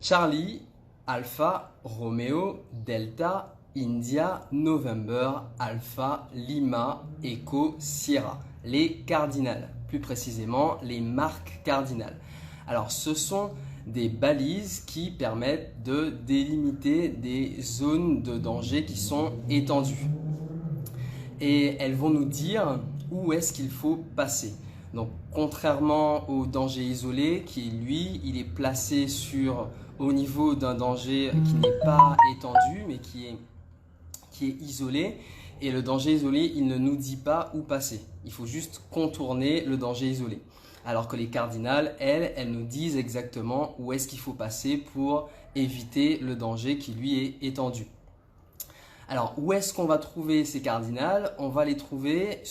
Charlie, Alpha, Romeo, Delta, India, November, Alpha, Lima, Echo, Sierra. Les cardinales, plus précisément les marques cardinales. Alors ce sont des balises qui permettent de délimiter des zones de danger qui sont étendues. Et elles vont nous dire où est-ce qu'il faut passer. Donc contrairement au danger isolé qui lui, il est placé au niveau d'un danger qui n'est pas étendu mais qui est isolé. Et le danger isolé, il ne nous dit pas où passer. Il faut juste contourner le danger isolé. Alors que les cardinales, elles nous disent exactement où est-ce qu'il faut passer pour éviter le danger qui lui est étendu. Alors, où est-ce qu'on va trouver ces cardinales? On va les trouver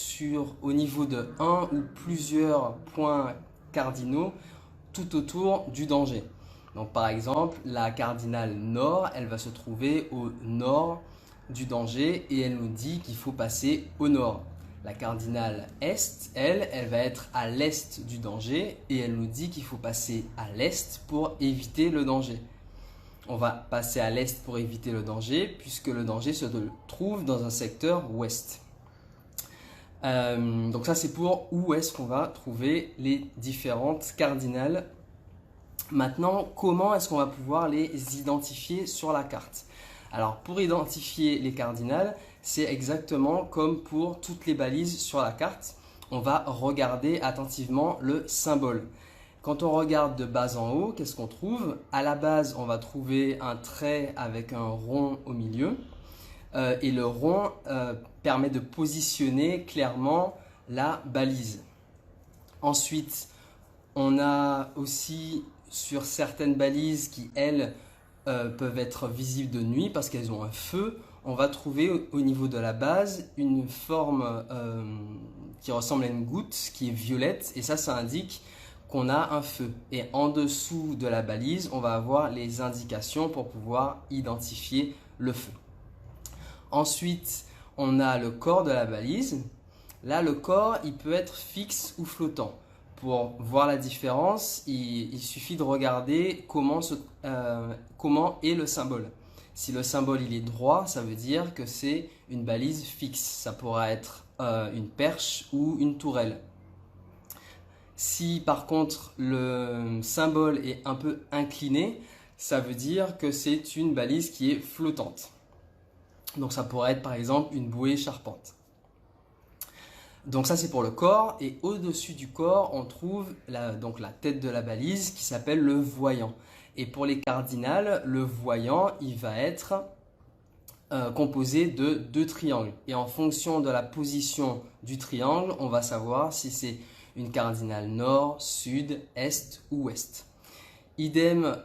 au niveau de un ou plusieurs points cardinaux tout autour du danger. Donc, par exemple, la cardinale nord, elle va se trouver au nord du danger et elle nous dit qu'il faut passer au nord. La cardinale est, elle va être à l'est du danger et elle nous dit qu'il faut passer à l'est pour éviter le danger. On va passer à l'est pour éviter le danger puisque le danger se trouve dans un secteur ouest. Donc ça c'est pour où est-ce qu'on va trouver les différentes cardinales. Maintenant, comment est-ce qu'on va pouvoir les identifier sur la carte? Alors pour identifier les cardinales, c'est exactement comme pour toutes les balises sur la carte. On va regarder attentivement le symbole. Quand on regarde de bas en haut, qu'est-ce qu'on trouve? À la base, on va trouver un trait avec un rond au milieu. Et le rond permet de positionner clairement la balise. Ensuite, on a aussi sur certaines balises qui, elles, peuvent être visibles de nuit parce qu'elles ont un feu. On va trouver au niveau de la base une forme qui ressemble à une goutte qui est violette et ça indique qu'on a un feu. Et en dessous de la balise, on va avoir les indications pour pouvoir identifier le feu. Ensuite, on a le corps de la balise. Là, le corps, il peut être fixe ou flottant. Pour voir la différence, il suffit de regarder comment est le symbole. Si le symbole il est droit, ça veut dire que c'est une balise fixe. Ça pourra être une perche ou une tourelle. Si par contre le symbole est un peu incliné, ça veut dire que c'est une balise qui est flottante. Donc ça pourrait être par exemple une bouée charpente. Donc ça c'est pour le corps et au-dessus du corps on trouve la tête de la balise qui s'appelle le voyant. Et pour les cardinales, le voyant il va être composé de deux triangles. Et en fonction de la position du triangle, on va savoir si c'est une cardinale nord, sud, est ou ouest. Idem,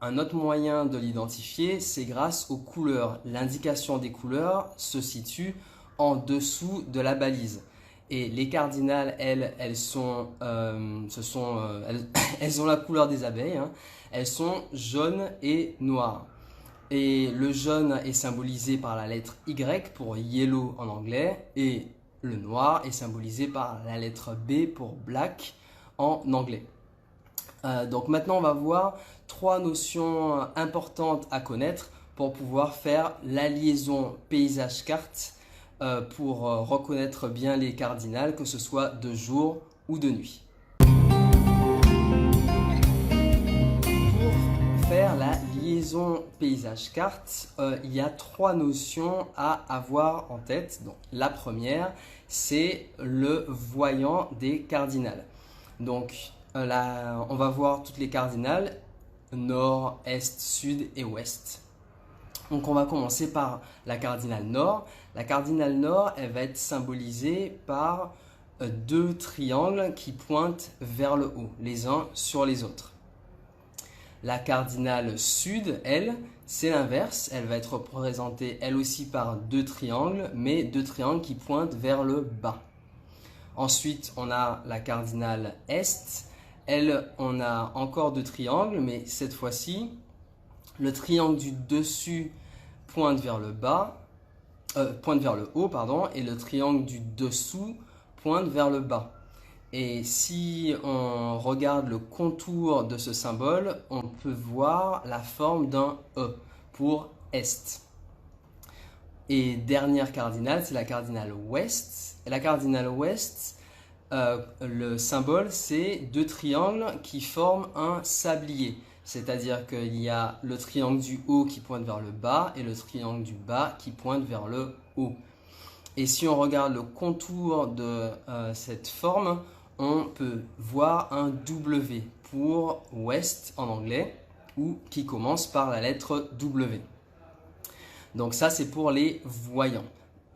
un autre moyen de l'identifier, c'est grâce aux couleurs. L'indication des couleurs se situe en dessous de la balise. Et les cardinales, elles ont la couleur des abeilles. Hein. Elles sont jaunes et noires. Et le jaune est symbolisé par la lettre Y pour yellow en anglais. Et le noir est symbolisé par la lettre B pour black en anglais. Donc maintenant, on va voir trois notions importantes à connaître pour pouvoir faire la liaison paysage-carte pour reconnaître bien les cardinales, que ce soit de jour ou de nuit. Pour faire la liaison paysage-carte, il y a trois notions à avoir en tête. Donc, la première, c'est le voyant des cardinales. Donc, là, on va voir toutes les cardinales, nord, est, sud et ouest. Donc on va commencer par la cardinale nord. La cardinale nord, elle va être symbolisée par deux triangles qui pointent vers le haut, les uns sur les autres. La cardinale sud, elle, c'est l'inverse. Elle va être représentée elle aussi par deux triangles, mais deux triangles qui pointent vers le bas. Ensuite, on a la cardinale est. Elle, on a encore deux triangles, mais cette fois-ci, le triangle du dessus pointe vers le haut, et le triangle du dessous pointe vers le bas. Et si on regarde le contour de ce symbole, on peut voir la forme d'un E pour Est. Et dernière cardinale, c'est la cardinale Ouest. Et la cardinale Ouest, le symbole, c'est deux triangles qui forment un sablier. C'est-à-dire qu'il y a le triangle du haut qui pointe vers le bas et le triangle du bas qui pointe vers le haut. Et si on regarde le contour de cette forme, on peut voir un W pour West en anglais, ou qui commence par la lettre W. Donc ça, c'est pour les voyants.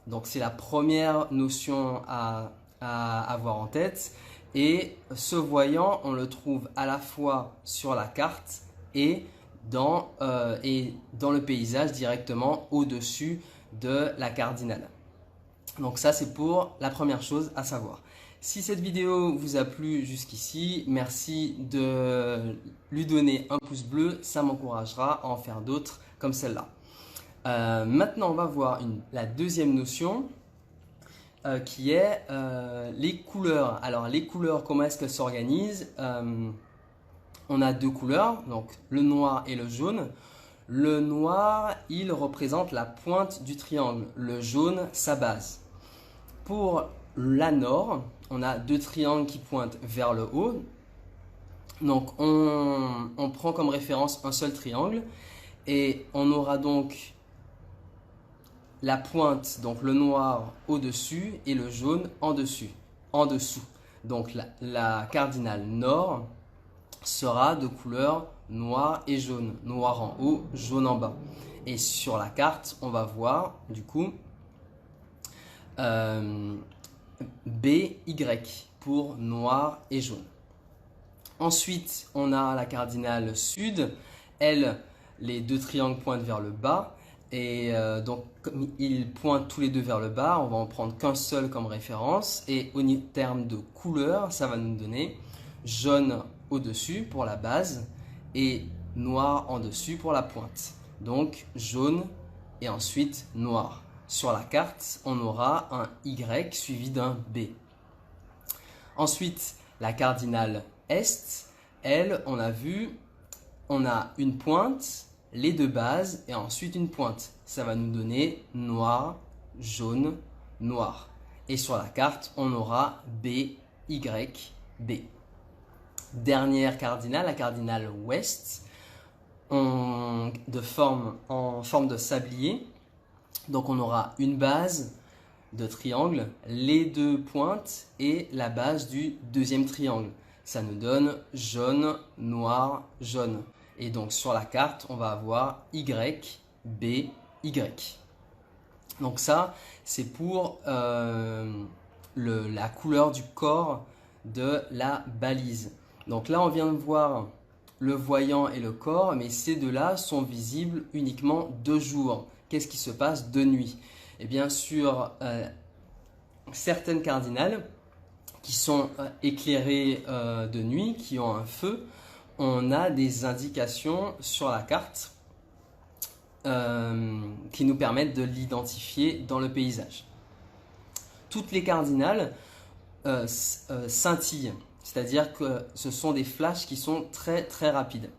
Donc c'est la première notion à avoir en tête. Et ce voyant, on le trouve à la fois sur la carte et dans le paysage directement au-dessus de la cardinale. Donc ça, c'est pour la première chose à savoir. Si cette vidéo vous a plu jusqu'ici, merci de lui donner un pouce bleu, ça m'encouragera à en faire d'autres comme celle-là. Maintenant, on va voir la deuxième notion qui est les couleurs. Alors, les couleurs, comment est-ce qu'elles s'organisent? On a deux couleurs, donc le noir et le jaune. Le noir, il représente la pointe du triangle, le jaune, sa base. Pour la nord, on a deux triangles qui pointent vers le haut. Donc, on prend comme référence un seul triangle et on aura donc la pointe, donc le noir au-dessus et le jaune en dessous. Donc la cardinale nord sera de couleur noir et jaune. Noir en haut, jaune en bas. Et sur la carte, on va voir du coup BY pour noir et jaune. Ensuite, on a la cardinale sud. Elle, les deux triangles pointent vers le bas. Et donc, comme ils pointent tous les deux vers le bas, on va en prendre qu'un seul comme référence. Et au terme de couleur, ça va nous donner jaune au-dessus pour la base et noir en dessus pour la pointe. Donc, jaune et ensuite noir. Sur la carte, on aura un Y suivi d'un B. Ensuite, la cardinale Est, elle, on a vu, on a une pointe, les deux bases et ensuite une pointe. Ça va nous donner noir, jaune, noir. Et sur la carte, on aura B, Y, B. Dernière cardinale, la cardinale Ouest, en forme de sablier. Donc on aura une base de triangle, les deux pointes et la base du deuxième triangle. Ça nous donne jaune, noir, jaune. Et donc sur la carte, on va avoir Y, B, Y. Donc ça, c'est pour la couleur du corps de la balise. Donc là, on vient de voir le voyant et le corps, mais ces deux-là sont visibles uniquement de jour. Qu'est-ce qui se passe de nuit? Et bien sur certaines cardinales qui sont éclairées de nuit, qui ont un feu, on a des indications sur la carte qui nous permettent de l'identifier dans le paysage. Toutes les cardinales scintillent, c'est-à-dire que ce sont des flashs qui sont très très rapides.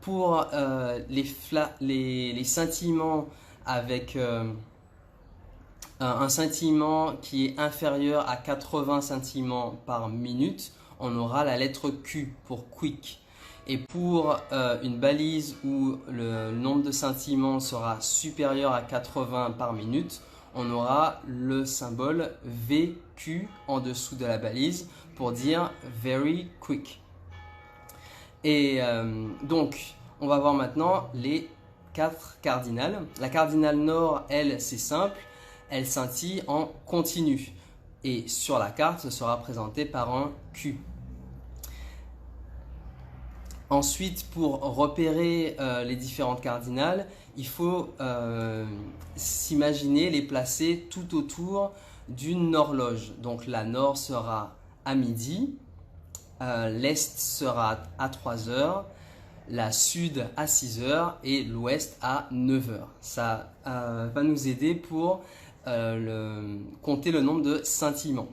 Pour les scintillements avec un scintillement qui est inférieur à 80 scintillements par minute, on aura la lettre Q pour quick. Et pour une balise où le nombre de scintillements sera supérieur à 80 par minute, on aura le symbole VQ en dessous de la balise pour dire very quick. Et donc, on va voir maintenant les 4 cardinales. La cardinale nord, elle, c'est simple, elle scintille en continu. Et sur la carte, ce sera présenté par un Q. Ensuite, pour repérer les différentes cardinales, il faut s'imaginer les placer tout autour d'une horloge. Donc la nord sera à midi, l'est sera à 3 heures, la sud à 6 heures et l'ouest à 9 heures. Ça va nous aider pour compter le nombre de scintillements.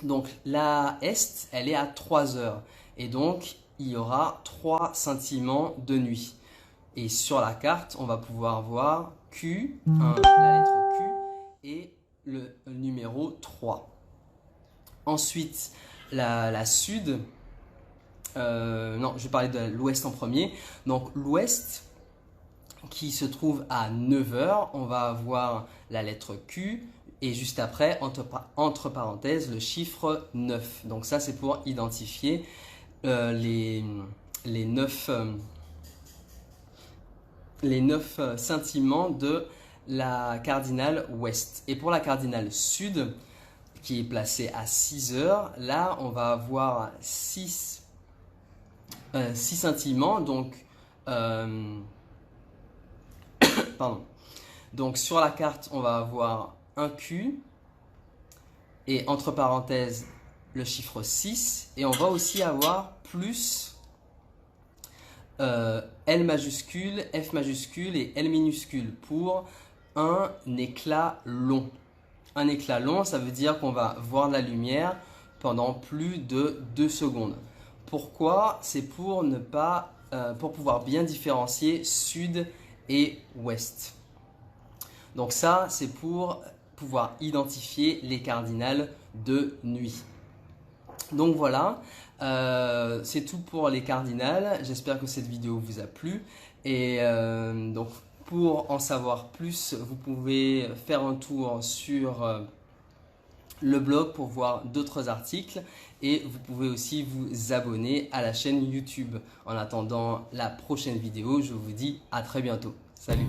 Donc la est, elle est à 3 heures. Et donc, il y aura 3 scintillements de nuit. Et sur la carte, on va pouvoir voir Q, la lettre Q et le numéro 3. Ensuite, la sud, non, je vais parler de l'ouest en premier. Donc l'ouest qui se trouve à 9 heures, on va avoir la lettre Q et juste après, entre parenthèses, le chiffre 9. Donc ça, c'est pour identifier les 9 scintillements de la cardinale ouest. Et pour la cardinale sud, qui est placée à 6 heures, là, on va avoir 6 scintillements. Donc, pardon. Donc, sur la carte, on va avoir un Q et entre parenthèses, le chiffre 6. Et on va aussi avoir plus L majuscule, F majuscule et L minuscule pour un éclat long. Un éclat long, ça veut dire qu'on va voir de la lumière pendant plus de 2 secondes. Pourquoi? C'est pour ne pas, pour pouvoir bien différencier sud et ouest. Donc ça, c'est pour pouvoir identifier les cardinales de nuit. Donc voilà, c'est tout pour les cardinales. J'espère que cette vidéo vous a plu. Et donc pour en savoir plus, vous pouvez faire un tour sur le blog pour voir d'autres articles. Et vous pouvez aussi vous abonner à la chaîne YouTube. En attendant la prochaine vidéo, je vous dis à très bientôt. Salut!